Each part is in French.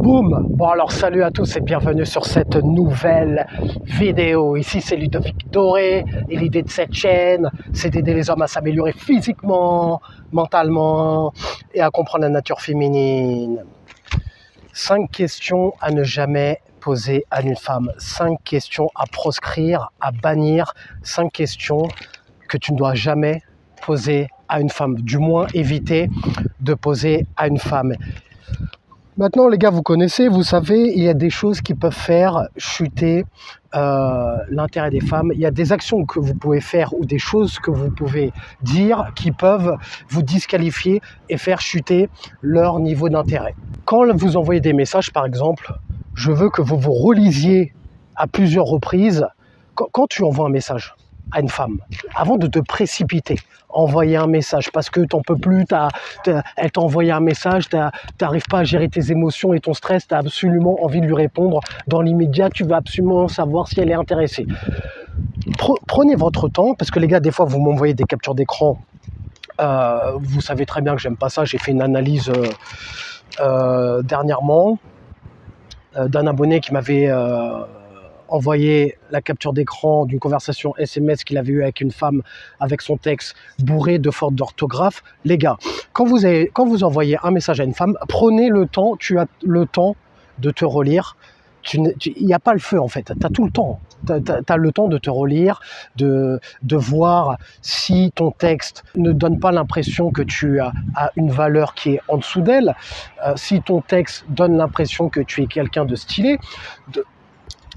Boum! Bon alors salut à tous et bienvenue sur cette nouvelle vidéo. Ici c'est Ludovic Doré et l'idée de cette chaîne c'est d'aider les hommes à s'améliorer physiquement, mentalement et à comprendre la nature féminine. 5 questions à ne jamais poser à une femme, 5 questions à proscrire, à bannir, 5 questions que tu ne dois jamais poser à une femme, du moins éviter de poser à une femme. Maintenant les gars, vous connaissez, vous savez, il y a des choses qui peuvent faire chuter l'intérêt des femmes. Il y a des actions que vous pouvez faire ou des choses que vous pouvez dire qui peuvent vous disqualifier et faire chuter leur niveau d'intérêt. Quand vous envoyez des messages par exemple, je veux que vous vous relisiez à plusieurs reprises. Quand tu envoies un message à une femme, avant de te précipiter, envoyer un message parce que t'en peux plus, elle t'a envoyé un message, t'arrives pas à gérer tes émotions et ton stress, tu as absolument envie de lui répondre dans l'immédiat, tu veux absolument savoir si elle est intéressée. Prenez votre temps, parce que les gars, des fois, vous m'envoyez des captures d'écran, vous savez très bien que j'aime pas ça, j'ai fait une analyse dernièrement d'un abonné qui m'avait envoyer la capture d'écran d'une conversation SMS qu'il avait eue avec une femme avec son texte bourré de fautes d'orthographe. Les gars, quand vous envoyez un message à une femme, prenez le temps, tu as le temps de te relire. Il n'y a pas le feu en fait, tu as tout le temps. Tu as le temps de te relire, de voir si ton texte ne donne pas l'impression que tu as une valeur qui est en dessous d'elle, si ton texte donne l'impression que tu es quelqu'un de stylé,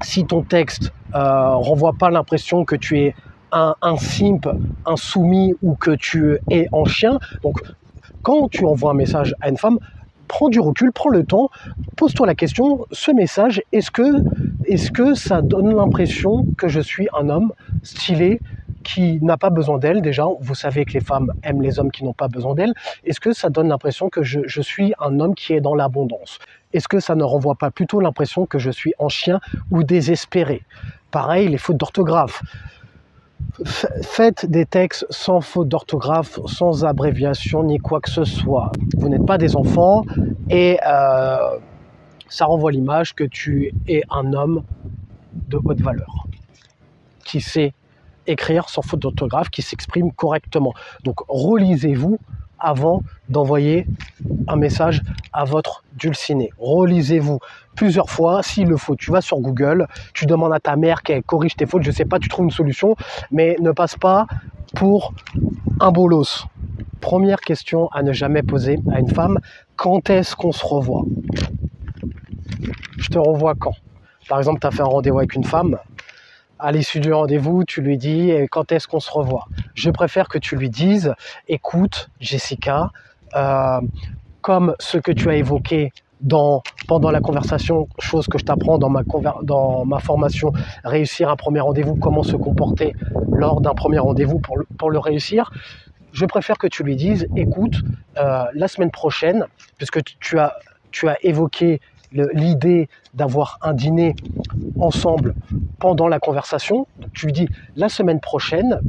si ton texte renvoie pas l'impression que tu es un simp, un soumis ou que tu es en chien. Donc, quand tu envoies un message à une femme, prends du recul, prends le temps, pose-toi la question, ce message, est-ce que ça donne l'impression que je suis un homme stylé qui n'a pas besoin d'elle? Déjà, vous savez que les femmes aiment les hommes qui n'ont pas besoin d'elles. Est-ce que ça donne l'impression que je suis un homme qui est dans l'abondance? Est-ce que ça ne renvoie pas plutôt l'impression que je suis en chien ou désespéré? Pareil, les fautes d'orthographe. Faites des textes sans faute d'orthographe, sans abréviation ni quoi que ce soit. Vous n'êtes pas des enfants et ça renvoie l'image que tu es un homme de haute valeur, qui sait écrire sans faute d'orthographe, qui s'exprime correctement. Donc relisez-vous avant d'envoyer un message à votre dulcinée. Relisez-vous plusieurs fois, s'il le faut. Tu vas sur Google, tu demandes à ta mère qu'elle corrige tes fautes, je ne sais pas, tu trouves une solution, mais ne passe pas pour un bolos. Première question à ne jamais poser à une femme, quand est-ce qu'on se revoit? Je te revois quand? Par exemple, tu as fait un rendez-vous avec une femme, à l'issue du rendez-vous, tu lui dis « quand est-ce qu'on se revoit ?» Je préfère que tu lui dises « écoute, Jessica, comme ce que tu as évoqué pendant la conversation, chose que je t'apprends dans ma formation, réussir un premier rendez-vous, comment se comporter lors d'un premier rendez-vous pour le réussir. Je préfère que tu lui dises « écoute, la semaine prochaine, puisque tu as évoqué l'idée d'avoir un dîner ensemble pendant la conversation, tu lui dis la semaine prochaine,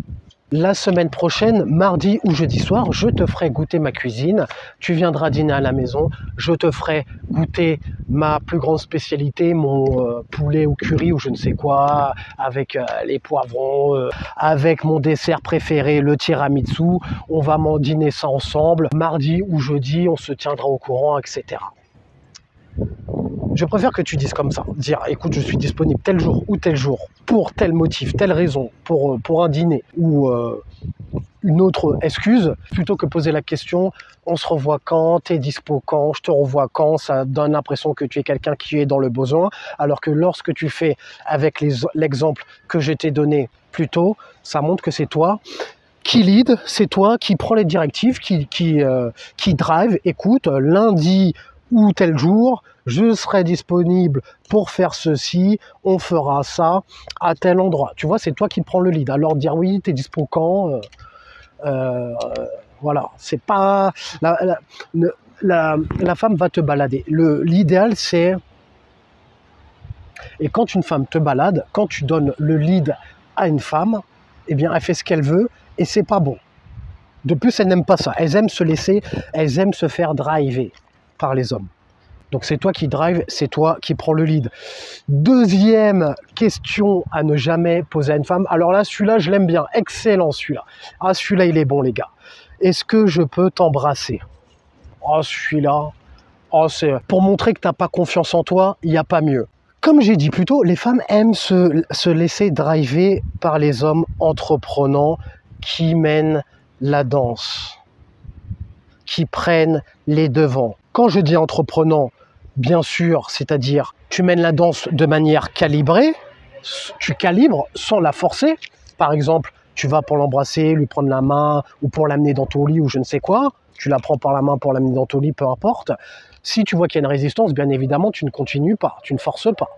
mardi ou jeudi soir, je te ferai goûter ma cuisine, tu viendras dîner à la maison, je te ferai goûter ma plus grande spécialité, mon poulet au curry ou je ne sais quoi, avec les poivrons, avec mon dessert préféré, le tiramisu, on va dîner ça ensemble, mardi ou jeudi, on se tiendra au courant, etc. Je préfère que tu dises comme ça, dire écoute, je suis disponible tel jour ou tel jour pour tel motif, telle raison, pour un dîner ou une autre excuse, plutôt que poser la question on se revoit quand, t'es dispo quand, je te revois quand, ça donne l'impression que tu es quelqu'un qui est dans le besoin, alors que lorsque tu fais avec l'exemple que je t'ai donné plus tôt, ça montre que c'est toi qui lead, c'est toi qui prends les directives, qui drive, écoute, lundi ou tel jour, je serai disponible pour faire ceci, on fera ça à tel endroit. Tu vois, c'est toi qui prends le lead. Alors dire oui, t'es dispo quand voilà, c'est pas... La femme va te balader. L'idéal, c'est... Et quand une femme te balade, quand tu donnes le lead à une femme, eh bien, elle fait ce qu'elle veut et c'est pas bon. De plus, elles n'aiment pas ça. Elles aiment se faire driver par les hommes. Donc c'est toi qui drive, c'est toi qui prends le lead. Deuxième question à ne jamais poser à une femme. Alors là, celui-là, je l'aime bien. Excellent celui-là. Ah, celui-là, il est bon, les gars. Est-ce que je peux t'embrasser? Oh, celui-là. Oh, c'est pour montrer que tu n'as pas confiance en toi, il n'y a pas mieux. Comme j'ai dit plus tôt, les femmes aiment se laisser driver par les hommes entreprenants qui mènent la danse, qui prennent les devants. Quand je dis entreprenant, bien sûr, c'est-à-dire tu mènes la danse de manière calibrée, tu calibres sans la forcer. Par exemple, tu vas pour l'embrasser, lui prendre la main ou pour l'amener dans ton lit ou je ne sais quoi. Tu la prends par la main pour l'amener dans ton lit, peu importe. Si tu vois qu'il y a une résistance, bien évidemment, tu ne continues pas, tu ne forces pas.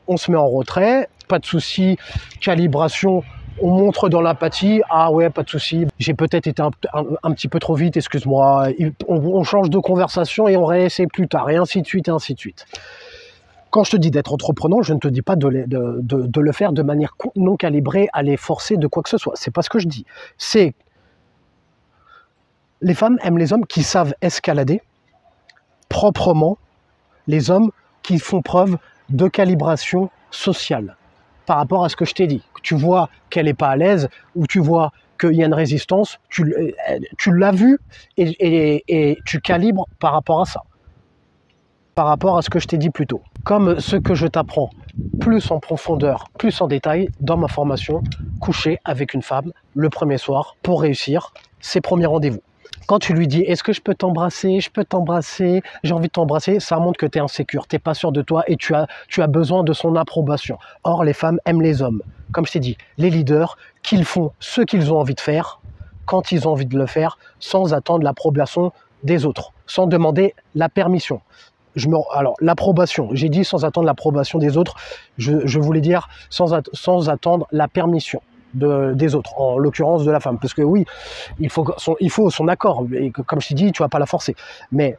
On se met en retrait, pas de souci, calibration, on montre dans l'apathie, ah ouais, pas de souci, j'ai peut-être été un petit peu trop vite, excuse-moi, on change de conversation et on réessaie plus tard, et ainsi de suite, et ainsi de suite. Quand je te dis d'être entreprenant, je ne te dis pas de le faire de manière non calibrée, à les forcer de quoi que ce soit. C'est pas ce que je dis. C'est les femmes aiment les hommes qui savent escalader proprement, les hommes qui font preuve de calibration sociale par rapport à ce que je t'ai dit. Tu vois qu'elle n'est pas à l'aise ou tu vois qu'il y a une résistance, tu l'as vu et tu calibres par rapport à ça, par rapport à ce que je t'ai dit plus tôt. Comme ce que je t'apprends plus en profondeur, plus en détail dans ma formation coucher avec une femme le premier soir pour réussir ses premiers rendez-vous. Quand tu lui dis « Est-ce que je peux t'embrasser? Je peux t'embrasser? J'ai envie de t'embrasser », ça montre que tu es insécure, tu n'es pas sûr de toi et tu as besoin de son approbation. Or, les femmes aiment les hommes. Comme je t'ai dit, les leaders, qu'ils font ce qu'ils ont envie de faire, quand ils ont envie de le faire, sans attendre l'approbation des autres, sans demander la permission. Alors, l'approbation, j'ai dit sans attendre l'approbation des autres, je voulais dire sans attendre la permission des autres, en l'occurrence de la femme. Parce que oui, il faut son accord, et comme je t'ai dit, tu ne vas pas la forcer. Mais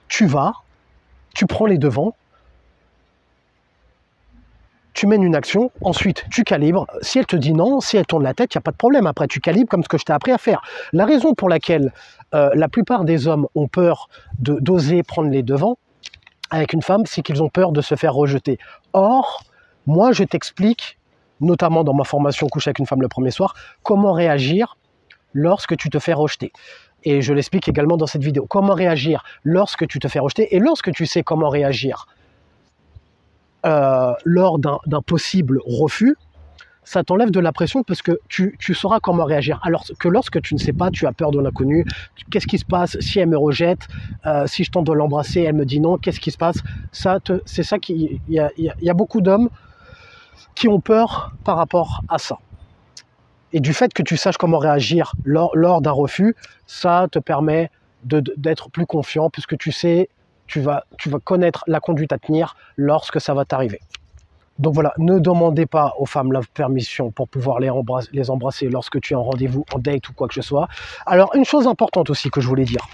tu prends les devants, tu mènes une action, ensuite tu calibres. Si elle te dit non, si elle tourne la tête, il n'y a pas de problème. Après, tu calibres comme ce que je t'ai appris à faire. La raison pour laquelle la plupart des hommes ont peur d'oser prendre les devants avec une femme, c'est qu'ils ont peur de se faire rejeter. Or, moi, je t'explique, notamment dans ma formation Coucher avec une femme le premier soir, comment réagir lorsque tu te fais rejeter. Et je l'explique également dans cette vidéo. Comment réagir lorsque tu te fais rejeter et lorsque tu sais comment réagir lors d'un possible refus, ça t'enlève de la pression parce que tu sauras comment réagir. Alors que lorsque tu ne sais pas, tu as peur de l'inconnu. Qu'est-ce qui se passe si elle me rejette? Si je tente de l'embrasser, elle me dit non, qu'est-ce qui se passe? C'est ça qui... Il y a beaucoup d'hommes qui ont peur par rapport à ça. Et du fait que tu saches comment réagir lors d'un refus, ça te permet d'être plus confiant puisque tu sais, tu vas connaître la conduite à tenir lorsque ça va t'arriver. Donc voilà, ne demandez pas aux femmes la permission pour pouvoir les embrasser lorsque tu es en rendez-vous, en date ou quoi que ce soit. Alors, une chose importante aussi que je voulais dire.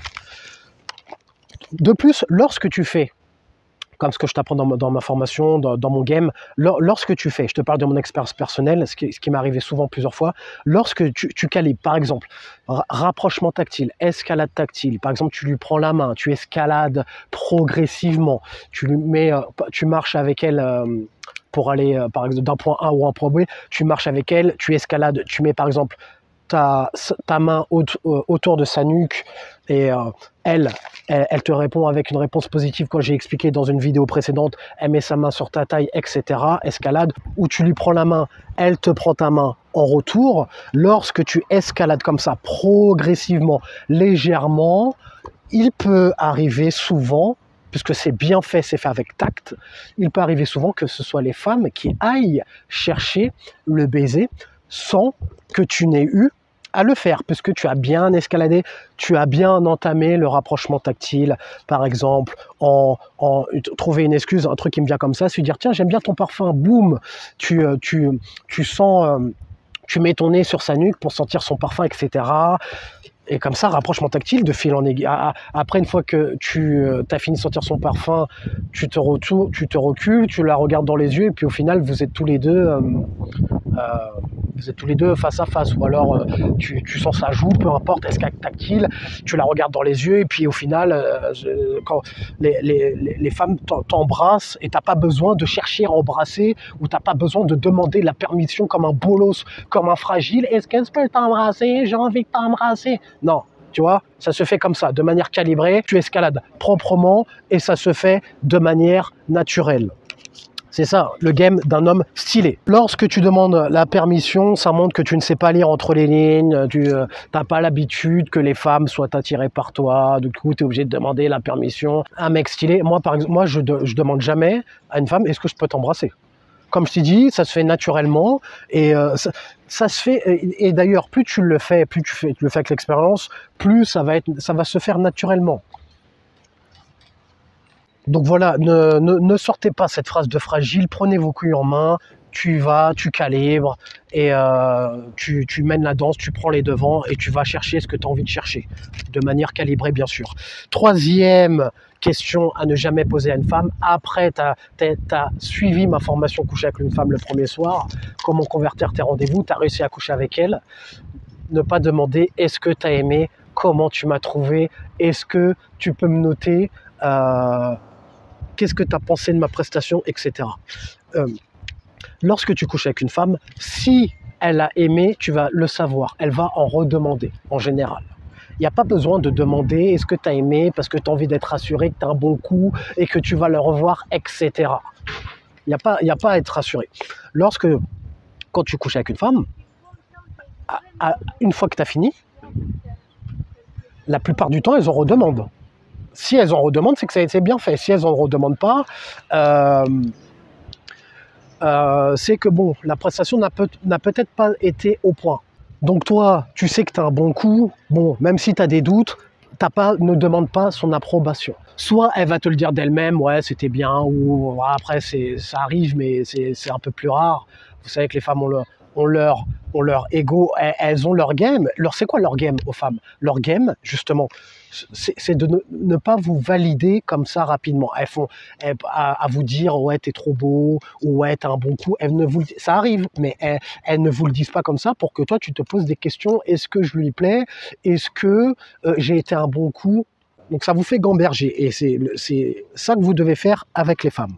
De plus, lorsque tu fais, comme ce que je t'apprends dans ma formation, dans mon game, lorsque tu fais, je te parle de mon expérience personnelle, ce qui m'est arrivé souvent plusieurs fois, lorsque tu calibres, par exemple, rapprochement tactile, escalade tactile, par exemple, tu lui prends la main, tu escalades progressivement, tu marches avec elle pour aller, par exemple, d'un point A ou un point B, tu marches avec elle, tu escalades, tu mets par exemple ta main autour de sa nuque et elle te répond avec une réponse positive quand j'ai expliqué dans une vidéo précédente, elle met sa main sur ta taille, etc. Escalade, ou tu lui prends la main, elle te prend ta main en retour. Lorsque tu escalades comme ça, progressivement, légèrement, il peut arriver souvent, puisque c'est bien fait, c'est fait avec tact, il peut arriver souvent que ce soit les femmes qui aillent chercher le baiser sans que tu n'aies eu à le faire, puisque tu as bien escaladé, tu as bien entamé le rapprochement tactile, par exemple, trouver une excuse, un truc qui me vient comme ça, c'est dire tiens, j'aime bien ton parfum, boum, tu sens, tu mets ton nez sur sa nuque pour sentir son parfum, etc. Et comme ça, rapprochement tactile de fil en aiguille. Après, une fois que tu as fini de sentir son parfum, tu te recules, tu la regardes dans les yeux, et puis au final, vous êtes tous les deux vous êtes tous les deux face à face, ou alors tu sens sa joue, peu importe, est-ce qu'elle est tactile, tu la regardes dans les yeux, et puis au final, quand les femmes t'embrassent, et t'as pas besoin de chercher à embrasser, ou t'as pas besoin de demander la permission comme un bolos, comme un fragile, est-ce qu'elle peut t'embrasser, j'ai envie de t'embrasser. Non. Tu vois, ça se fait comme ça, de manière calibrée, tu escalades proprement et ça se fait de manière naturelle. C'est ça, le game d'un homme stylé. Lorsque tu demandes la permission, ça montre que tu ne sais pas lire entre les lignes, tu n'as pas l'habitude que les femmes soient attirées par toi, du coup tu es obligé de demander la permission. Un mec stylé, moi par exemple, je demande jamais à une femme, est-ce que je peux t'embrasser? Comme je t'ai dit, ça se fait naturellement et ça se fait. Et d'ailleurs, plus tu le fais, plus tu le fais avec l'expérience, plus ça va se faire naturellement. Donc voilà, ne sortez pas cette phrase de fragile. Prenez vos couilles en main. Tu vas, tu calibres et tu mènes la danse, tu prends les devants et tu vas chercher ce que tu as envie de chercher, de manière calibrée bien sûr. Troisième question à ne jamais poser à une femme, après tu as suivi ma formation coucher avec une femme le premier soir, comment convertir tes rendez-vous, tu as réussi à coucher avec elle, ne pas demander est-ce que tu as aimé, comment tu m'as trouvé, est-ce que tu peux me noter, qu'est-ce que tu as pensé de ma prestation, etc. Lorsque tu couches avec une femme, si elle a aimé, tu vas le savoir. Elle va en redemander, en général. Il n'y a pas besoin de demander est-ce que tu as aimé parce que tu as envie d'être rassuré, que tu as un bon coup et que tu vas le revoir, etc. Il n'y a pas à être rassuré. Quand tu couches avec une femme, une fois que tu as fini, la plupart du temps, elles en redemandent. Si elles en redemandent, c'est que ça a été bien fait. Si elles n'en redemandent pas, c'est que bon, la prestation n'a peut-être pas été au point. Donc toi, tu sais que tu as un bon coup, bon, même si tu as des doutes, ne demande pas son approbation. Soit elle va te le dire d'elle-même, ouais, c'était bien, ou après, ça arrive, mais c'est un peu plus rare. Vous savez que les femmes ont leur ego, elles ont leur game. C'est quoi leur game aux femmes? Leur game, justement, c'est de ne pas vous valider comme ça rapidement. Elles font à vous dire ouais t'es trop beau ou ouais t'as un bon coup. Ça arrive, mais elles ne vous le disent pas comme ça pour que toi tu te poses des questions. Est-ce que je lui plais? Est-ce que j'ai été un bon coup? Donc ça vous fait gamberger et c'est ça que vous devez faire avec les femmes.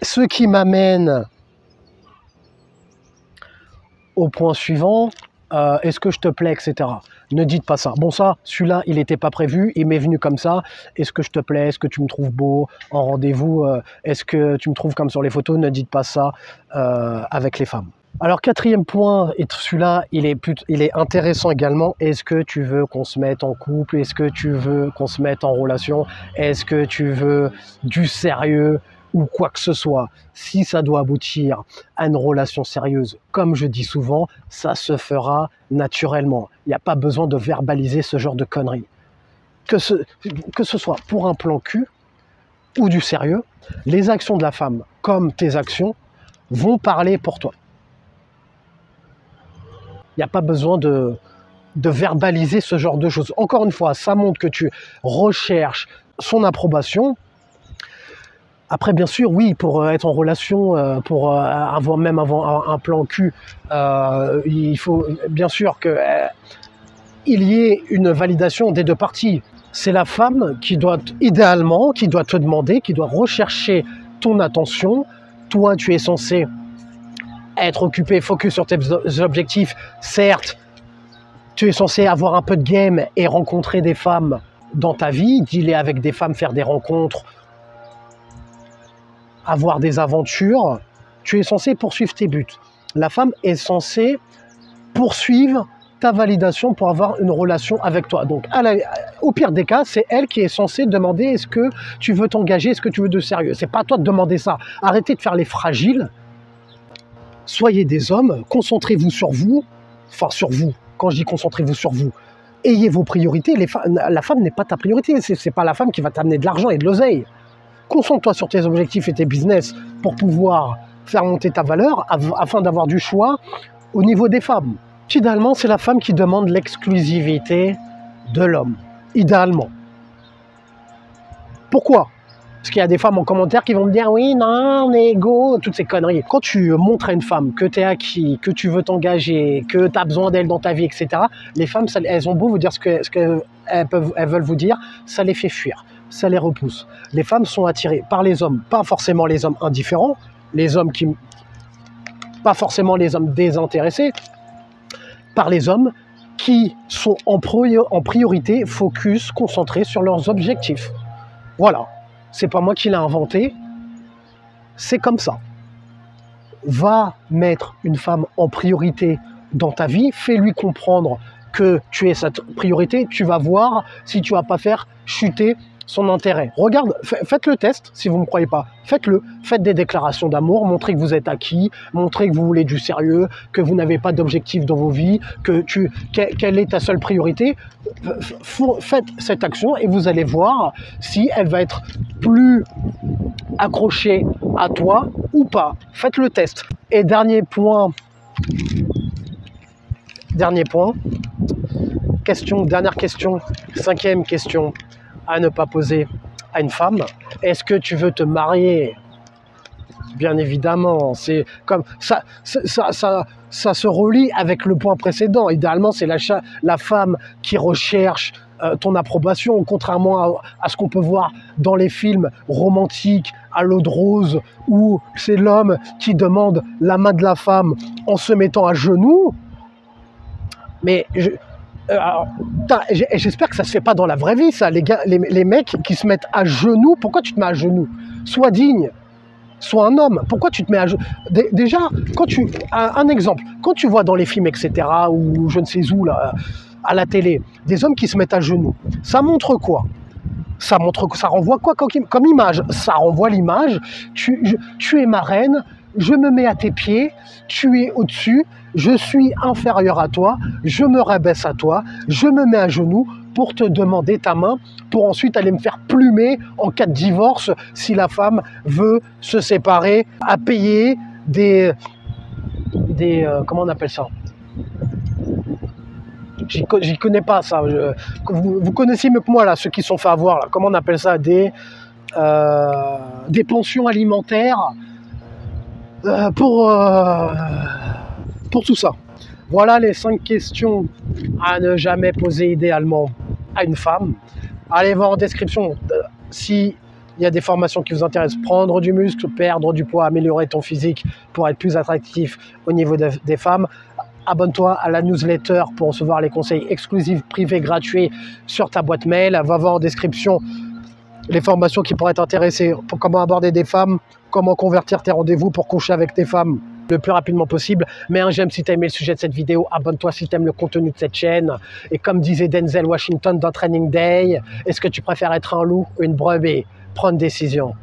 Ce qui m'amène au point suivant, est-ce que je te plais, etc. Ne dites pas ça. Bon ça, celui-là, il n'était pas prévu, il m'est venu comme ça. Est-ce que je te plais? Est-ce que tu me trouves beau en rendez-vous? Est-ce que tu me trouves comme sur les photos? Ne dites pas ça avec les femmes. Alors quatrième point, et celui-là, il est intéressant également. Est-ce que tu veux qu'on se mette en couple? Est-ce que tu veux qu'on se mette en relation? Est-ce que tu veux du sérieux? Ou quoi que ce soit, si ça doit aboutir à une relation sérieuse, comme je dis souvent, ça se fera naturellement. Il n'y a pas besoin de verbaliser ce genre de conneries. Que ce soit pour un plan cul ou du sérieux, les actions de la femme, comme tes actions, vont parler pour toi. Il n'y a pas besoin de verbaliser ce genre de choses. Encore une fois, ça montre que tu recherches son approbation. Après, bien sûr, oui, pour être en relation, pour avoir un plan cul, il faut bien sûr qu'il y ait une validation des deux parties. C'est la femme qui doit, idéalement, qui doit te demander, qui doit rechercher ton attention. Toi, tu es censé être occupé, focus sur tes objectifs. Certes, tu es censé avoir un peu de game et rencontrer des femmes dans ta vie, dealer avec des femmes, faire des rencontres, avoir des aventures, tu es censé poursuivre tes buts. La femme est censée poursuivre ta validation pour avoir une relation avec toi. Donc, au pire des cas, c'est elle qui est censée demander est-ce que tu veux t'engager, est-ce que tu veux de sérieux. C'est pas à toi de demander ça. Arrêtez de faire les fragiles. Soyez des hommes, concentrez-vous sur vous. Enfin, sur vous. Quand je dis concentrez-vous sur vous, ayez vos priorités. La femme n'est pas ta priorité. C'est pas la femme qui va t'amener de l'argent et de l'oseille. Concentre-toi sur tes objectifs et tes business pour pouvoir faire monter ta valeur afin d'avoir du choix au niveau des femmes. Idéalement, c'est la femme qui demande l'exclusivité de l'homme. Idéalement. Pourquoi? Parce qu'il y a des femmes en commentaire qui vont me dire oui, non, on est égaux, toutes ces conneries. Quand tu montres à une femme que tu es acquis, que tu veux t'engager, que tu as besoin d'elle dans ta vie, etc., les femmes, elles ont beau vous dire ce qu'elles veulent vous dire, ça les fait fuir, ça les repousse. Les femmes sont attirées par les hommes, pas forcément les hommes indifférents, pas forcément les hommes désintéressés, par les hommes qui sont en priorité focus, concentrés sur leurs objectifs. Voilà. C'est pas moi qui l'ai inventé, c'est comme ça. Va mettre une femme en priorité dans ta vie, fais-lui comprendre que tu es cette priorité, tu vas voir si tu vas pas faire chuter son intérêt. Regarde, faites le test si vous ne me croyez pas. Faites-le, faites des déclarations d'amour, montrez que vous êtes acquis, montrez que vous voulez du sérieux, que vous n'avez pas d'objectif dans vos vies, quelle est ta seule priorité. Faites cette action et vous allez voir si elle va être plus accrochée à toi ou pas. Faites le test. Et dernière question, cinquième question à ne pas poser à une femme. Est-ce que tu veux te marier? Bien évidemment, c'est comme ça se relie avec le point précédent. Idéalement, c'est la femme qui recherche ton approbation, contrairement à ce qu'on peut voir dans les films romantiques à l'eau de rose, où c'est l'homme qui demande la main de la femme en se mettant à genoux. Mais j'espère que ça se fait pas dans la vraie vie, ça, les mecs qui se mettent à genoux. Pourquoi tu te mets à genoux? Sois digne, sois un homme. Pourquoi tu te mets à genoux? Déjà, un exemple, quand tu vois dans les films, etc., ou je ne sais où, là, à la télé, des hommes qui se mettent à genoux, ça montre quoi? Ça renvoie quoi comme image? Ça renvoie l'image, tu es ma reine, je me mets à tes pieds, tu es au-dessus, je suis inférieur à toi, je me rabaisse à toi, je me mets à genoux pour te demander ta main, pour ensuite aller me faire plumer en cas de divorce si la femme veut se séparer, à payer des comment on appelle ça? J'y connais pas ça. Vous connaissez mieux que moi là, ceux qui se sont fait avoir là. Comment on appelle ça? Des pensions alimentaires pour tout ça. Voilà les 5 questions à ne jamais poser idéalement à une femme. Allez voir en description si il y a des formations qui vous intéressent. Prendre du muscle, perdre du poids, améliorer ton physique pour être plus attractif au niveau des femmes. Abonne-toi à la newsletter pour recevoir les conseils exclusifs, privés, gratuits sur ta boîte mail. Va voir en description les formations qui pourraient t'intéresser pour comment aborder des femmes, comment convertir tes rendez-vous pour coucher avec tes femmes le plus rapidement possible. Mets un j'aime si tu as aimé le sujet de cette vidéo, abonne-toi si tu aimes le contenu de cette chaîne. Et comme disait Denzel Washington dans Training Day, est-ce que tu préfères être un loup ou une brebis? Prends une décision.